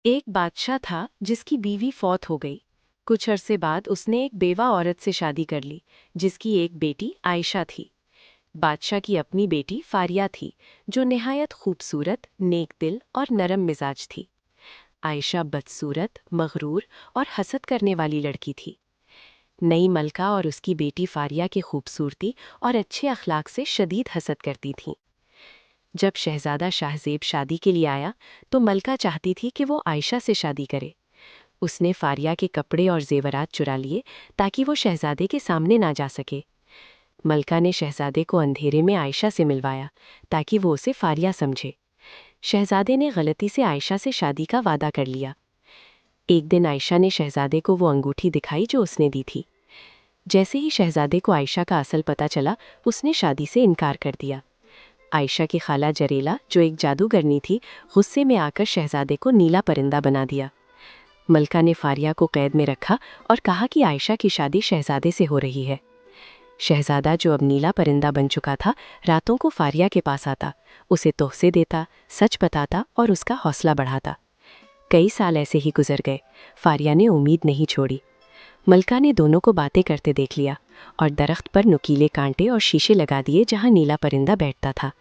ایک बादशाह था जिसकी बीवी फौत हो गई। कुछ अरसे बाद उसने एक बेवा औरत से शादी कर ली जिसकी एक बेटी आयशा थी। बादशाह की अपनी बेटी फारिया थी जो निहायत खूबसूरत, नेक दिल और नरम मिजाज थी। आयशा बदसूरत, मगरूर और हसद करने वाली लड़की थी। नई मलका और उसकी बेटी फारिया की खूबसूरती और अच्छे अखलाक से शदीद हसद करती थीं। जब शहजादा शाहजेब शादी के लिए आया तो मलका चाहती थी कि वो आयशा से शादी करे। उसने फारिया के कपड़े और जेवरात चुरा लिए ताकि वो शहजादे के सामने ना जा सके। मलका ने शहजादे को अंधेरे में आयशा से मिलवाया ताकि वो उसे फारिया समझे। शहजादे ने गलती से आयशा से शादी का वादा कर लिया। एक दिन आयशा ने शहजादे को वो अंगूठी दिखाई जो उसने दी थी। जैसे ही शहजादे को आयशा का असल पता चला, उसने शादी से इनकार कर दिया। आयशा की खाला जरेला, जो एक जादूगरनी थी, गुस्से में आकर शहजादे को नीला परिंदा बना दिया। मलका ने फारिया को कैद में रखा और कहा कि आयशा की शादी शहजादे से हो रही है। शहजादा, जो अब नीला परिंदा बन चुका था, रातों को फारिया के पास आता, उसे तोहफे देता, सच बताता और उसका हौसला बढ़ाता। कई साल ऐसे ही गुजर गए। फारिया ने उम्मीद नहीं छोड़ी। मलका ने दोनों को बातें करते देख लिया और दरख्त पर नुकीले कांटे और शीशे लगा दिए जहां नीला परिंदा बैठता था।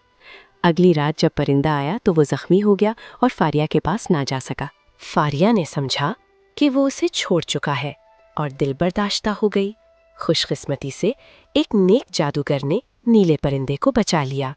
अगली रात जब परिंदा आया तो वो जख्मी हो गया और फारिया के पास ना जा सका। फारिया ने समझा कि वो उसे छोड़ चुका है और दिल बर्दाश्ता हो गई। खुशकिस्मती से एक नेक जादूगर ने नीले परिंदे को बचा लिया।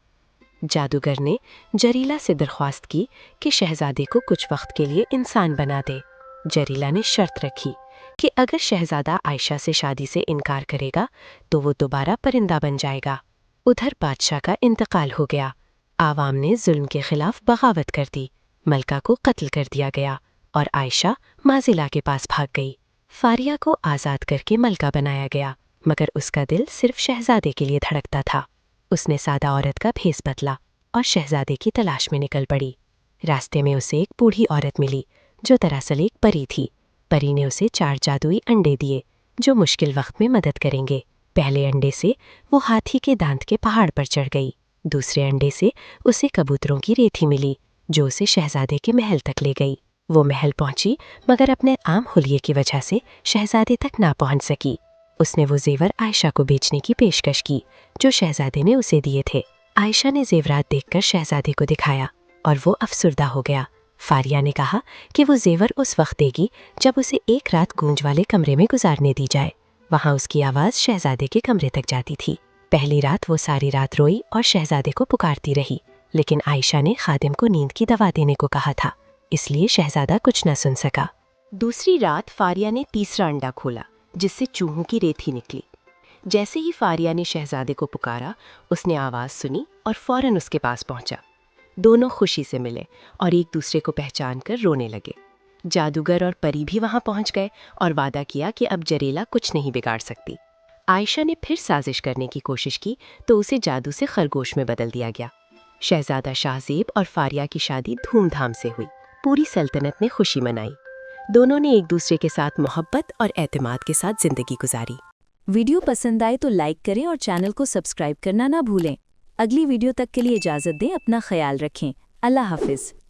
जादूगर ने जरीला से दरख्वास्त की कि शहजादे को कुछ वक्त के लिए इंसान बना दे। जरीला ने शर्त रखी कि अगर शहजादा आयशा से शादी से इनकार करेगा तो वो दोबारा परिंदा बन जाएगा। उधर बादशाह का इंतकाल हो गया। आवाम ने जुल्म के खिलाफ बगावत कर दी। मलका को कत्ल कर दिया गया और आयशा माजिला के पास भाग गई। फारिया को आज़ाद करके मलका बनाया गया, मगर उसका दिल सिर्फ शहजादे के लिए धड़कता था। उसने सादा औरत का भेस बदला और शहजादे की तलाश में निकल पड़ी। रास्ते में उसे एक बूढ़ी औरत मिली जो दरअसल एक परी थी। परी ने उसे 4 जादुई अंडे दिए जो मुश्किल वक्त में मदद करेंगे। पहले अंडे से वो हाथी के दांत के पहाड़ पर चढ़ गई। दूसरे अंडे से उसे कबूतरों की रेथी मिली जो उसे शहजादे के महल तक ले गई। वो महल पहुंची मगर अपने आम हुलिये की वजह से शहजादे तक ना पहुंच सकी। उसने वो जेवर आयशा को बेचने की पेशकश की जो शहजादे ने उसे दिए थे। आयशा ने जेवरात देखकर शहजादे को दिखाया और वो अफसुर्दा हो गया। फारिया ने कहा कि वो जेवर उस वक्त देगी जब उसे एक रात गूंज वाले कमरे में गुजारने दी जाए। वहाँ उसकी आवाज़ शहजादे के कमरे तक जाती थी। पहली रात वो सारी रात रोई और शहजादे को पुकारती रही, लेकिन आयशा ने खादिम को नींद की दवा देने को कहा था, इसलिए शहजादा कुछ न सुन सका। दूसरी रात फारिया ने तीसरा अंडा खोला जिससे चूहों की रेथी निकली। जैसे ही फारिया ने शहजादे को पुकारा, उसने आवाज़ सुनी और फौरन उसके पास पहुंचा। दोनों खुशी से मिले और एक दूसरे को पहचान कर रोने लगे। जादूगर और परी भी वहां पहुंच गए और वादा किया कि अब जरेला कुछ नहीं बिगाड़ सकती। आयशा ने फिर साजिश करने की कोशिश की तो उसे जादू से खरगोश में बदल दिया गया। शहजादा शाहजेब और फारिया की शादी धूमधाम से हुई। पूरी सल्तनत ने खुशी मनाई। दोनों ने एक दूसरे के साथ मोहब्बत और एतमाद के साथ जिंदगी गुजारी। वीडियो पसंद आए तो लाइक करें और चैनल को सब्सक्राइब करना ना भूलें। अगली वीडियो तक के लिए इजाज़त दें। अपना ख्याल रखें। अल्लाह हाफिज़।